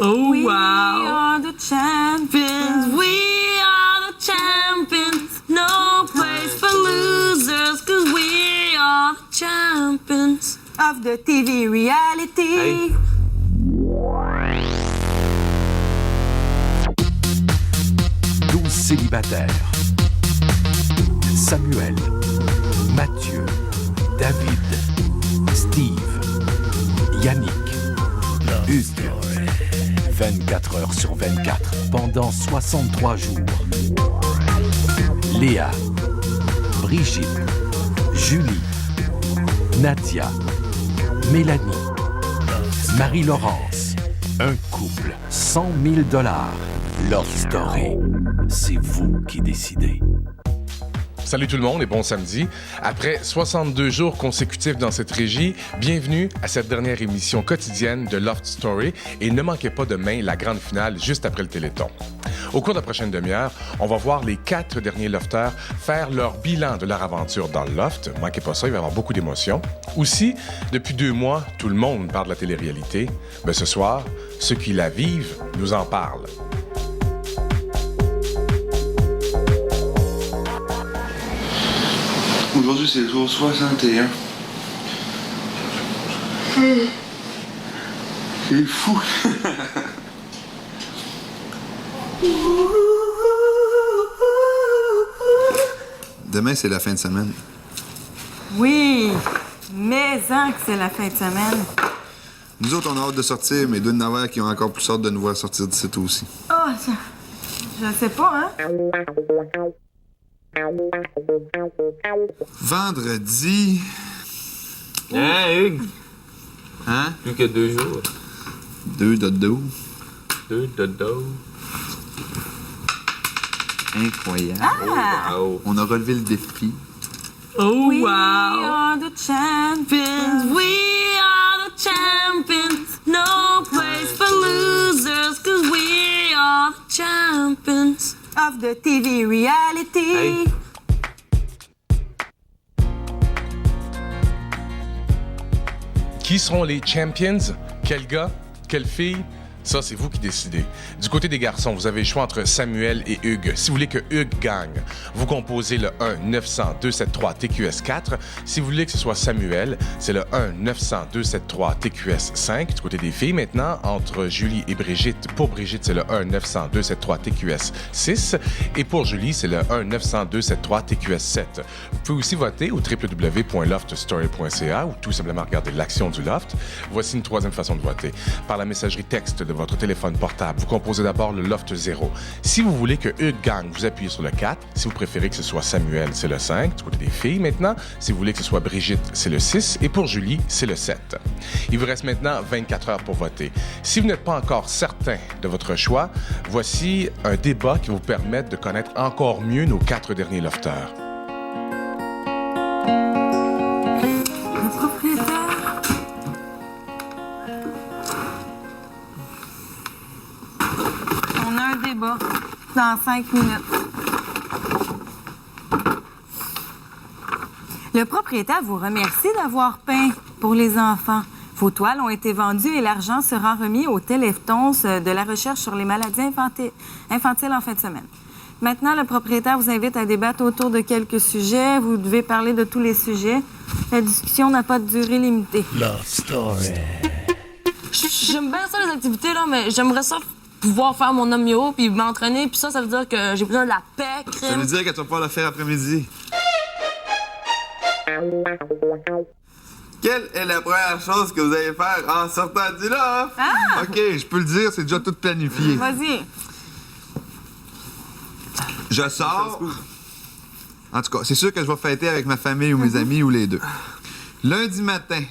Oh, We wow. are the champions. We are the champions. No place for losers, 'cause we are the champions of the TV reality. Hey. Célibataires. Samuel, Mathieu, David, Steve, Yannick, Hugues. 24 heures sur 24 pendant 63 jours. Léa, Brigitte, Julie, Nadia, Mélanie, Marie-Laurence. Un couple, 100 000 $. Love Story. C'est vous qui décidez. Salut tout le monde et bon samedi. Après 62 jours consécutifs dans cette régie, bienvenue à cette dernière émission quotidienne de Loft Story et ne manquez pas demain la grande finale juste après le Téléthon. Au cours de la prochaine demi-heure, on va voir les 4 derniers lofteurs faire leur bilan de leur aventure dans le loft. Manquez pas ça, il va y avoir beaucoup d'émotions. Aussi, depuis 2 mois, tout le monde parle de la télé-réalité. Mais ce soir, ceux qui la vivent nous en parlent. Aujourd'hui, c'est le jour 61. C'est fou. Demain, c'est la fin de semaine. Oui, mais que c'est la fin de semaine. Nous autres, on a hâte de sortir, mais deux Navarre qui ont encore plus hâte de nous voir sortir d'ici aussi. Oh, je sais pas, hein? Vendredi. Hein, Hugues? Hein? Plus que 2 jours. 2 dodo. 2 dodo. Incroyable. Wow. On a relevé le défi. Oh, We wow. are the champions. We are the champions. No place for losers, 'cause we are the champions of the TV reality. Hey. Qui seront les champions? Quel gars? Quelle fille? Ça, c'est vous qui décidez. Du côté des garçons, vous avez le choix entre Samuel et Hugues. Si vous voulez que Hugues gagne, vous composez le 1-900-273-TQS4. Si vous voulez que ce soit Samuel, c'est le 1-900-273-TQS5. Du côté des filles, maintenant, entre Julie et Brigitte, pour Brigitte, c'est le 1-900-273-TQS6. Et pour Julie, c'est le 1-900-273-TQS7. Vous pouvez aussi voter au www.loftstory.ca ou tout simplement regarder l'action du Loft. Voici une troisième façon de voter. Par la messagerie texte de votre téléphone portable, vous composez d'abord le Loft 0. Si vous voulez que Hugues gagne, vous appuyez sur le 4. Si vous préférez que ce soit Samuel, c'est le 5, du côté des filles maintenant. Si vous voulez que ce soit Brigitte, c'est le 6. Et pour Julie, c'est le 7. Il vous reste maintenant 24 heures pour voter. Si vous n'êtes pas encore certain de votre choix, voici un débat qui va vous permettre de connaître encore mieux nos 4 derniers lofteurs. Le propriétaire. On a un débat dans 5 minutes. Le propriétaire vous remercie d'avoir peint pour les enfants. Vos toiles ont été vendues et l'argent sera remis au Téléthon de la recherche sur les maladies infantiles en fin de semaine. Maintenant, le propriétaire vous invite à débattre autour de quelques sujets. Vous devez parler de tous les sujets. La discussion n'a pas de durée limitée. Love Story. J'aime bien ça, les activités, là, mais j'aimerais ça pouvoir faire mon omnio puis m'entraîner. Puis ça veut dire que j'ai besoin de la paix, Ça crime. veut dire que tu vas pouvoir le faire après-midi. Quelle est la première chose que vous allez faire en sortant du loft? Ah! OK, je peux le dire, c'est déjà tout planifié. Vas-y. Je sors. En tout cas, c'est sûr que je vais fêter avec ma famille ou mes amis ou les deux. Lundi matin,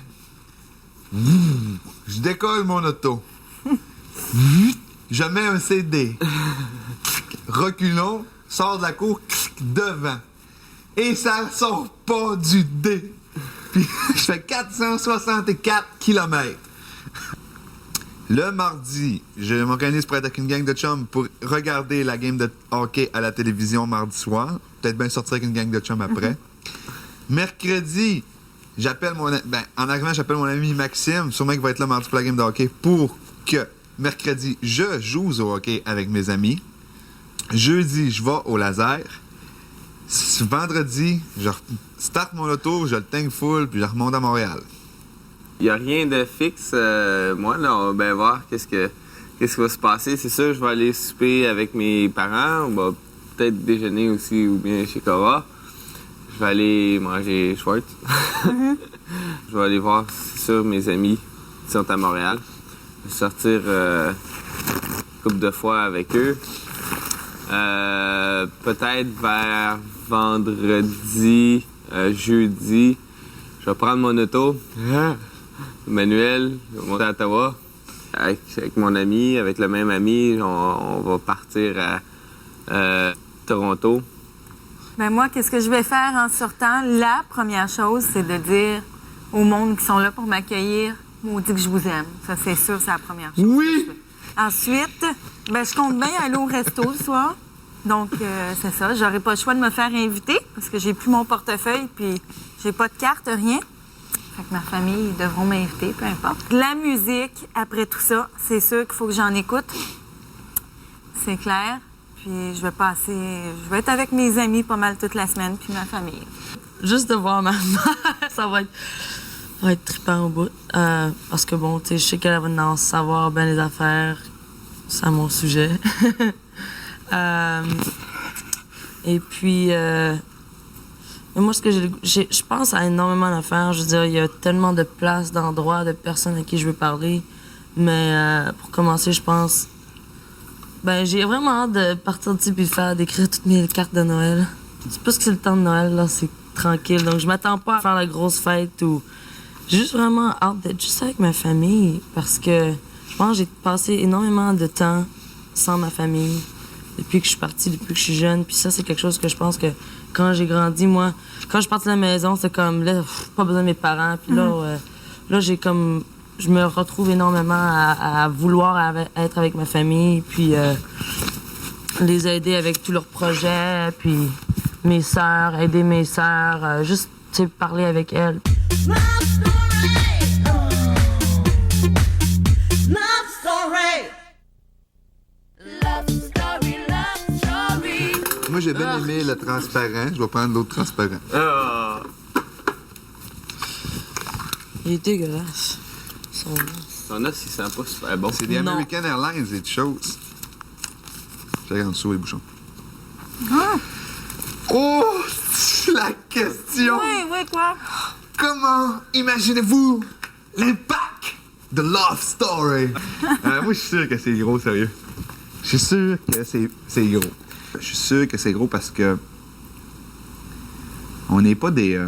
je décolle mon auto. Je mets un CD. Reculons, sors de la cour, devant. Et ça sort pas du dé. Puis je fais 464 km. Le mardi, je m'organise pour être avec une gang de chums pour regarder la game de hockey à la télévision mardi soir. Peut-être bien sortir avec une gang de chums après. Mercredi, j'appelle en arrivant, j'appelle mon ami Maxime, sûrement qu'il va être là mardi pour la game de hockey, pour que Mercredi, je joue au hockey avec mes amis. Jeudi, je vais au laser. Vendredi, je starte mon auto, je le tank full, puis je remonte à Montréal. Il n'y a rien de fixe. Moi, là, on va bien voir qu'est-ce qui va se passer. C'est sûr, je vais aller souper avec mes parents. On va peut-être déjeuner aussi ou bien chez Cora. Je vais aller manger Schwartz. Je vais aller voir, c'est sûr, mes amis qui sont à Montréal. Je vais sortir une couple de fois avec eux. Peut-être vers vendredi, jeudi, je vais prendre mon auto, Manuel, je vais monter à Ottawa avec mon ami, avec le même ami, on va partir à Toronto. Ben moi, qu'est-ce que je vais faire en sortant? La première chose, c'est de dire au monde qui sont là pour m'accueillir, maudit que je vous aime. Ça, c'est sûr, c'est la première chose. Oui! Ensuite, ben, je compte bien aller au resto le soir. Donc, c'est ça. J'aurai pas le choix de me faire inviter parce que j'ai plus mon portefeuille puis j'ai pas de carte, rien. Fait que ma famille, ils devront m'inviter, peu importe. La musique, après tout ça, c'est sûr qu'il faut que j'en écoute. C'est clair. Puis je vais être avec mes amis pas mal toute la semaine, puis ma famille. Juste de voir ma mère, ça va être trippant au bout. Parce que bon, tu sais, je sais qu'elle va en savoir bien les affaires. C'est à mon sujet. Et puis, moi, ce que je pense à énormément d'affaires. Je veux dire, il y a tellement de places, d'endroits, de personnes à qui je veux parler. Mais pour commencer, je pense... Ben, j'ai vraiment hâte de partir d'ici puis d'écrire toutes mes cartes de Noël. C'est plus que c'est le temps de Noël, là, c'est tranquille. Donc, je m'attends pas à faire la grosse fête ou... J'ai juste vraiment hâte d'être juste avec ma famille parce que je pense que j'ai passé énormément de temps sans ma famille depuis que je suis partie, depuis que je suis jeune. Puis ça, c'est quelque chose que je pense que quand j'ai grandi, moi, quand je suis partie de la maison, c'est comme, là, pas besoin de mes parents. Puis là, j'ai comme... Je me retrouve énormément à vouloir être avec ma famille, puis les aider avec tous leurs projets, puis mes sœurs, aider mes sœurs, juste, tu sais, parler avec elles. Moi, j'ai bien aimé le transparent. Je vais prendre l'autre transparent. Il est dégueulasse. Son os, il sent pas super bon. C'est des Non. American Airlines, des choses. J'ai en dessous les bouchons. Oh, la question! Oui, quoi? Comment imaginez-vous l'impact de Love Story? Moi, je suis sûr que c'est gros, sérieux. Je suis sûr que c'est gros. Je suis sûr que c'est gros parce que on n'est pas des...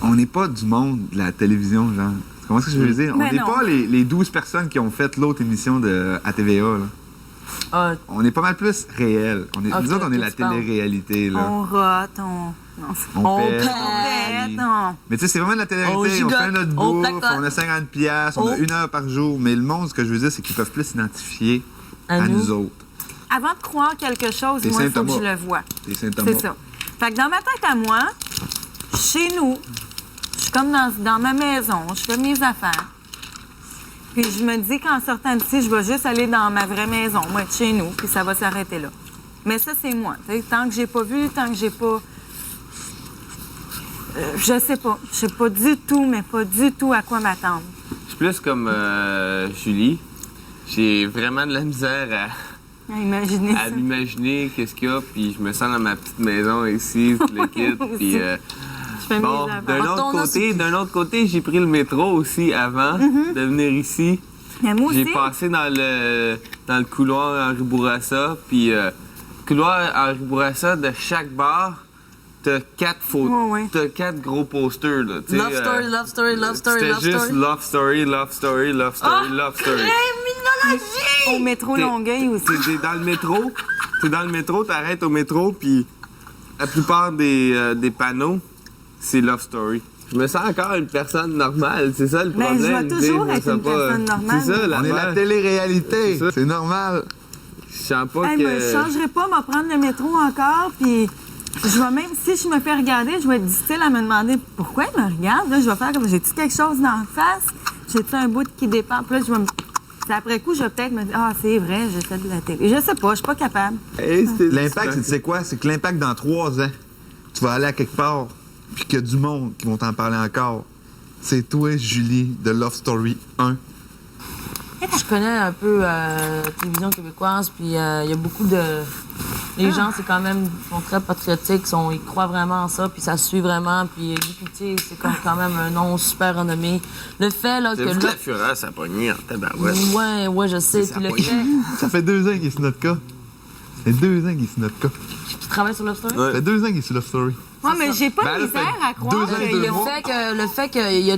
on n'est pas du monde de la télévision, genre. Tu comprends ce que je veux dire? On Ben n'est non. pas les 12 personnes qui ont fait l'autre émission à TVA, là. Ah, On est pas mal plus réel. Nous autres, on est la tu parles. télé-réalité, là. On rote, on On pète, pète, pète, rit. on... Mais tu sais, c'est vraiment de la On télé-réalité. On gigote, fait notre on bouffe, placote. on a 50 piastres, on a 1 heure par jour. Mais le monde, ce que je veux dire, c'est qu'ils peuvent plus s'identifier À à nous. nous autres. Avant de croire quelque chose, Des moi, il faut que Saint-Thomas. je le vois. Des Saint-Thomas. C'est ça. Fait que dans ma tête à moi, chez nous, je suis comme dans ma maison, je fais mes affaires. Puis je me dis qu'en sortant d'ici, je vais juste aller dans ma vraie maison, moi, être chez nous, puis ça va s'arrêter là. Mais ça, c'est moi. Tu sais, tant que j'ai pas vu, tant que j'ai pas... je sais pas. Je sais pas du tout, mais pas du tout à quoi m'attendre. Je suis plus comme Julie. J'ai vraiment de la misère Imaginez à ça. m'imaginer qu'est-ce qu'il y a, puis je me sens dans ma petite maison ici, tout le kit, puis... Je fais Bon, mes affaires. d'un autre côté, j'ai pris le métro aussi avant de venir ici. Mais moi J'ai aussi. passé dans le couloir Henri Bourassa, puis couloir Henri Bourassa, de chaque bar, t'as 4 photos, Ouais, ouais. t'as 4 gros posters, là. tu sais, Love story, love story, love story, C'était love juste story. love story, love story, love story, love story. Au métro T'es- Longueuil aussi. T'es dans le métro, t'arrêtes au métro, puis la plupart des panneaux, c'est love story. Je me sens encore une personne normale, c'est ça le Ben, problème. je vais tu sais, toujours me être sens une personne normale. C'est ça, On est la l'affaire. télé-réalité. C'est ça. C'est normal. Je sens pas Hey, que... mais je changerai pas, me prendre le métro encore, puis Je vais même, si je me fais regarder, je vais être difficile à me demander pourquoi il me regarde. Là, je vais faire comme, j'ai-tu quelque chose dans la face? J'ai-tu un bout qui dépend? Puis là, je vais me... Puis après coup, je vais peut-être me dire, ah, c'est vrai, j'ai fait de la télé. Je sais pas, je suis pas capable. L'impact, tu sais quoi? C'est que l'impact dans 3 ans, tu vas aller à quelque part, puis qu'il y a du monde qui vont t'en parler encore. C'est toi, Julie, de Love Story 1. Je connais un peu la télévision québécoise, puis il y a beaucoup de... Les gens, c'est quand même, ils sont très patriotiques, ils croient vraiment en ça, puis ça suit vraiment, puis Guy Pitié, c'est comme quand même un nom super renommé. Le fait, là, que... C'est vu que la fureur, ça a pogné en tabarouette. Ouais, je sais, puis le fait... Ça fait 2 ans qu'il est sur notre cas. Ça fait 2 ans qu'il est sur notre cas. Tu travailles sur Love Story? Ça fait 2 ans qu'il est sur Love Story. Ouais, mais j'ai pas Ben, de là, misère fait à croire 2 ans et qu'il y 2 a... mois. Le fait que y a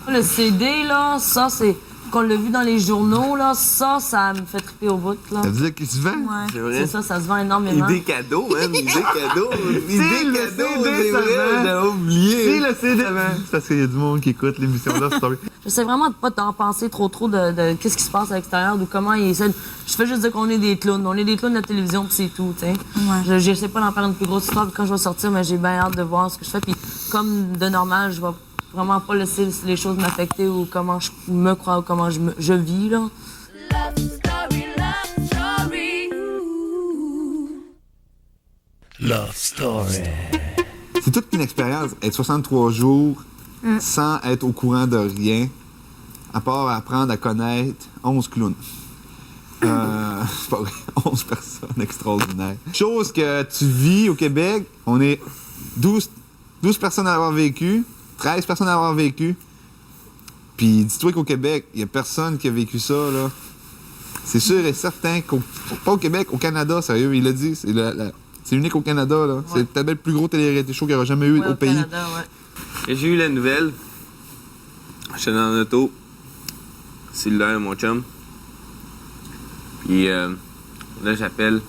le CD, là, ça, c'est... Qu'on l'a vu dans les journaux, là, ça me fait triper au bout, là. Ça veut dire qu'il se vend? Ouais. C'est vrai. C'est ça se vend énormément. Idée cadeau, hein? Idée cadeau. Idée le cadeau, CD, c'est ça vrai, vend. j'avais oublié. C'est le CD. C'est parce qu'il y a du monde qui écoute l'émission Love Story. J'essaie vraiment de pas t'en penser trop de qu'est-ce qui se passe à l'extérieur, de comment ils essaient. Je fais juste dire qu'on est des clowns. On est des clowns de la télévision, puis c'est tout, tu sais. Ouais. J'essaie pas d'en faire une plus grosse histoire, puis quand je vais sortir, mais j'ai bien hâte de voir ce que je fais. Puis comme de normal, je vais vraiment pas laisser les choses m'affecter ou comment je me crois ou comment je vis, là. Love Story. C'est toute une expérience, être 63 jours sans être au courant de rien, à part apprendre à connaître 11 clowns. C'est pas vrai, 11 personnes extraordinaires. Chose que tu vis au Québec, on est 12 personnes à avoir vécu, 13 personnes à avoir vécu. Puis dis-toi qu'au Québec, il y a personne qui a vécu ça, là. C'est sûr et certain pas au Québec, au Canada, sérieux, il l'a dit, c'est unique au Canada, là. C'est peut-être le plus gros télé-réalité show qu'il y aura jamais eu au pays. Canada, ouais. Et j'ai eu la nouvelle. J'étais dans l'auto. Cellulaire, mon chum. Puis là, j'ai appelé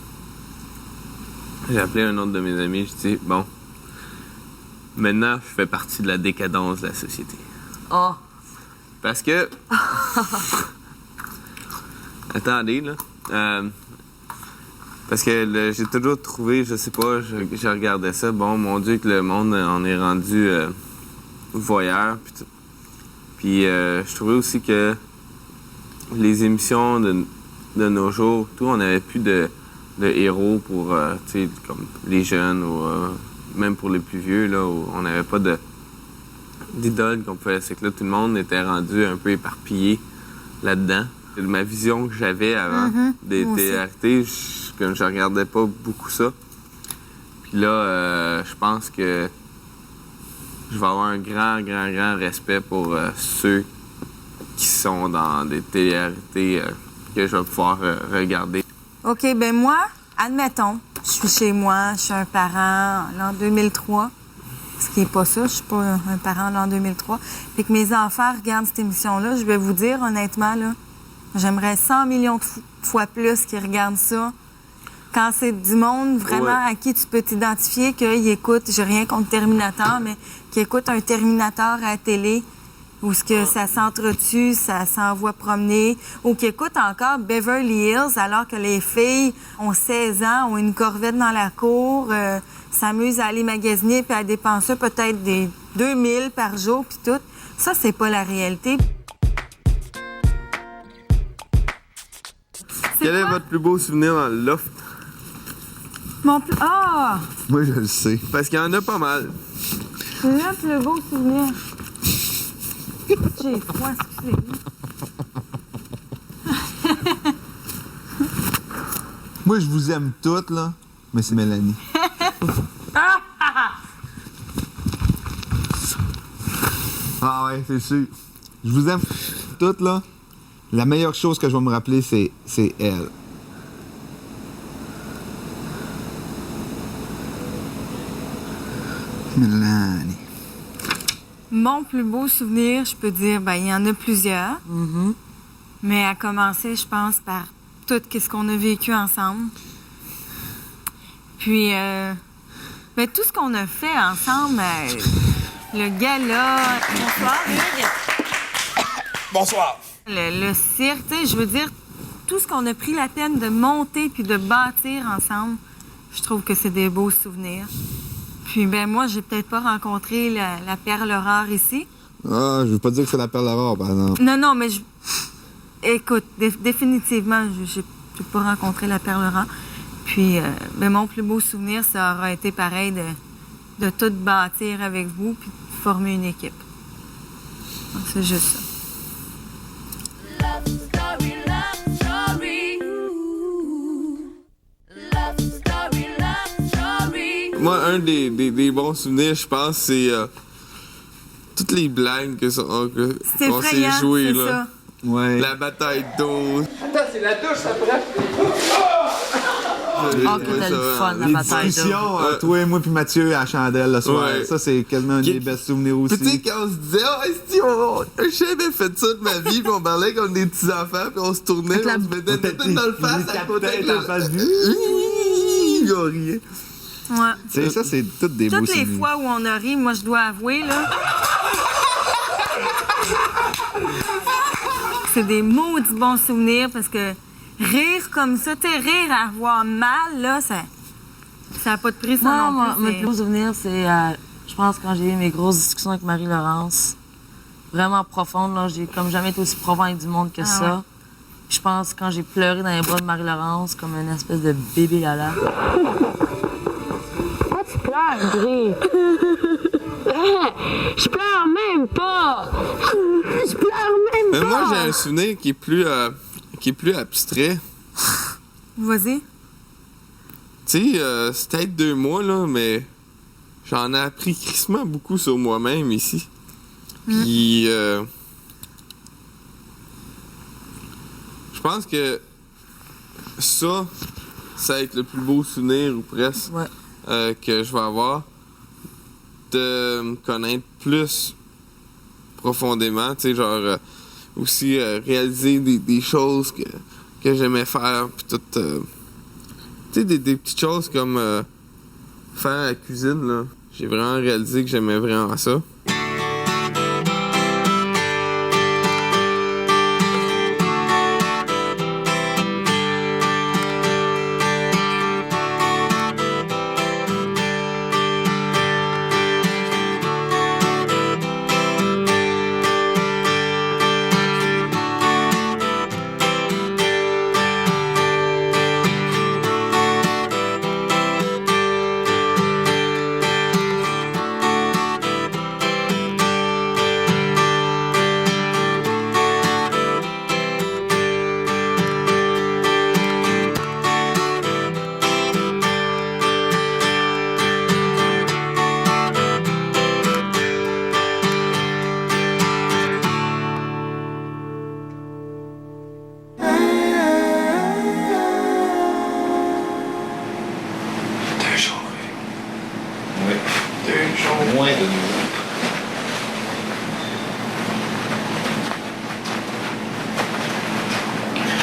un autre de mes amis. Je dis, bon, maintenant, je fais partie de la décadence de la société. Oh. Parce que... Attendez, là. Parce que j'ai toujours trouvé, je sais pas, je regardais ça, bon, mon Dieu, que le monde, on est rendu voyeur. Puis je trouvais aussi que les émissions de nos jours, tout, on n'avait plus de héros pour, tu sais, comme les jeunes ou même pour les plus vieux, là, où on n'avait pas d'idole qu'on pouvait. C'est que là, tout le monde était rendu un peu éparpillé là-dedans. Ma vision que j'avais avant des TRT, je regardais pas beaucoup ça. Puis là, je pense que je vais avoir un grand respect pour ceux qui sont dans des TRT que je vais pouvoir regarder. OK, ben moi, admettons, je suis chez moi, je suis un parent l'an 2003, ce qui n'est pas ça, je suis pas un parent l'an 2003, puis que mes enfants regardent cette émission-là, je vais vous dire honnêtement, là, j'aimerais 100 millions de fois plus qu'ils regardent ça. Quand c'est du monde vraiment à qui tu peux t'identifier, qu'ils écoutent, j'ai rien contre Terminator, mais qu'ils écoutent un Terminator à la télé, où ce que ça s'entretue, ça s'envoie promener, ou qu'ils écoutent encore Beverly Hills, alors que les filles ont 16 ans, ont une corvette dans la cour, s'amusent à aller magasiner puis à dépenser peut-être des 2000 par jour, puis tout. Ça, c'est pas la réalité. Quel est votre plus beau souvenir dans le loft? Mon plus... Ah! Moi, je le sais. Parce qu'il y en a pas mal. Le plus beau souvenir. J'ai froid, excusez. Moi, je vous aime toutes, là, mais c'est Mélanie. Ah ouais, c'est sûr. Je vous aime toutes, là. La meilleure chose que je vais me rappeler, c'est elle. Mélanie. Mon plus beau souvenir, je peux dire, ben il y en a plusieurs. Mais à commencer, je pense, par tout ce qu'on a vécu ensemble. Puis, ben, tout ce qu'on a fait ensemble, le gala. Bonsoir, Hugues. Bonsoir. Le cirque, tu sais, je veux dire, tout ce qu'on a pris la peine de monter puis de bâtir ensemble, Je trouve que c'est des beaux souvenirs. Puis, ben moi, j'ai peut-être pas rencontré la perle rare ici. Ah, je veux pas dire que c'est la perle rare, par exemple. Non, mais écoute, définitivement, j'ai pas rencontré la perle rare. Puis, ben mon plus beau souvenir, ça aura été pareil de tout bâtir avec vous puis de former une équipe. Donc, c'est juste ça. Love story, love story. Love story, love story. Moi, un des bons souvenirs, je pense, c'est toutes les blagues qu'on C'est s'est effrayant, jouées. c'est Là. ça. Ouais. La bataille d'eau. Ah, que t'as le fun, la Les bataille. discussions, toi, moi puis Mathieu à la chandelle le soir. Ouais. Ça, c'est quasiment un des best souvenirs aussi. Puis tu sais, quand on se disait, j'ai jamais fait ça de ma vie, puis on parlait comme des petits-enfants, puis on se tournait, Avec la- on se mettait la tête dans le face à côté de la face du... Il a rien. Ouais. Tu sais, ça, c'est toutes des beaux Toutes les souvenirs. fois où on a ri, moi, je dois avouer, là. C'est des maudits bons souvenirs parce que rire comme ça, tu sais, rire à avoir mal, là, ça n'a pas de prix, ça Non, non plus. mes plus beaux souvenirs, c'est, je pense, quand j'ai eu mes grosses discussions avec Marie-Laurence. Vraiment profondes, là. J'ai comme jamais été aussi profond avec du monde que ça. ouais. Je pense quand j'ai pleuré dans les bras de Marie-Laurence comme une espèce de bébé Lala. Pourquoi tu pleures, Brie? Je pleure même pas! Je pleure même Mais pas! moi, j'ai un souvenir qui est plus abstrait. Vas-y. Tu sais, c'est peut-être 2 mois, là, mais j'en ai appris crissement beaucoup sur moi-même ici. Puis, je pense que ça va être le plus beau souvenir, ou presque, Ouais. que je vais avoir. De me connaître plus profondément, tu sais, genre, aussi réaliser des choses que j'aimais faire, puis tout, tu sais, des petites choses comme faire la cuisine, là. J'ai vraiment réalisé que j'aimais vraiment ça. Moins de nous.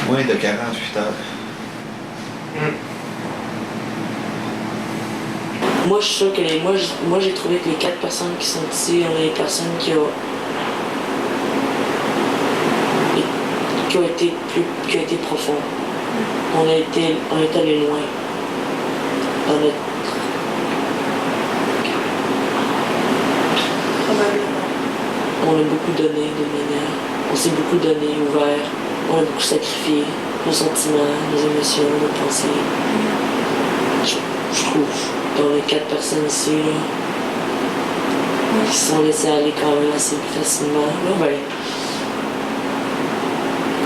Moins de 48 heures. Moi, je suis sûre que moi, j'ai trouvé que les 4 personnes qui sont ici, on est des personnes qui ont été profondes. On est allé loin dans notre... Probablement. On a beaucoup donné de manière. On s'est beaucoup donné, ouvert. On a beaucoup sacrifié nos sentiments, nos émotions, nos pensées. Je trouve. Dans les 4 personnes ici, là, qui se sont laissées aller quand même assez plus facilement. Là, ben,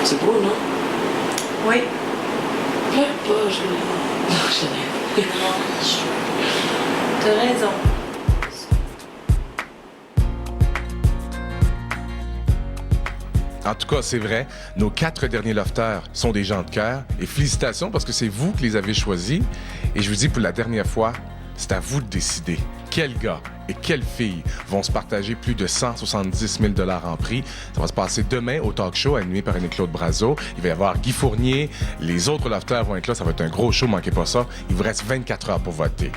c'est beau, non? Oui. Pleure pas, je l'ai. Non, je l'ai. T'as raison. En tout cas, c'est vrai, nos 4 derniers lofters sont des gens de cœur. Et félicitations parce que c'est vous qui les avez choisis. Et je vous dis pour la dernière fois, c'est à vous de décider quel gars et quelle fille vont se partager plus de 170 000 $ en prix. Ça va se passer demain au talk show animé par Annie-Claude Brazeau. Il va y avoir Guy Fournier. Les autres lofters vont être là. Ça va être un gros show, manquez pas ça. Il vous reste 24 heures pour voter.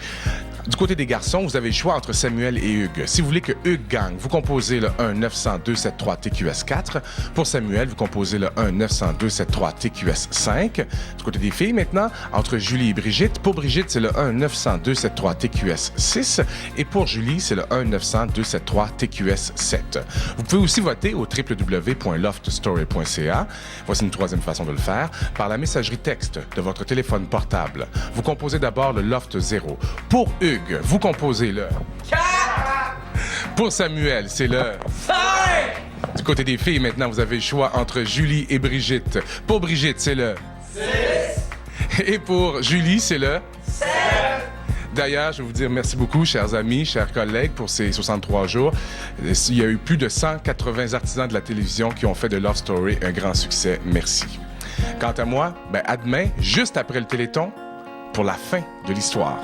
Du côté des garçons, vous avez le choix entre Samuel et Hugues. Si vous voulez que Hugues gagne, vous composez le 1-900-273-TQS4. Pour Samuel, vous composez le 1-900-273-TQS5. Du côté des filles, maintenant, entre Julie et Brigitte. Pour Brigitte, c'est le 1-900-273-TQS6. Et pour Julie, c'est le 1-900-273-TQS7. Vous pouvez aussi voter au www.loftstory.ca. Voici une troisième façon de le faire. Par la messagerie texte de votre téléphone portable. Vous composez d'abord le Loft 0. Pour Hugues, vous composez le 4. Pour Samuel, c'est le 5. Du côté des filles, maintenant, vous avez le choix entre Julie et Brigitte. Pour Brigitte, c'est le 6. Et pour Julie, c'est le 7. D'ailleurs, je vais vous dire merci beaucoup, chers amis, chers collègues, pour ces 63 jours. Il y a eu plus de 180 artisans de la télévision qui ont fait de Love Story un grand succès. Merci. Quant à moi, à demain, juste après le Téléthon, pour la fin de l'histoire.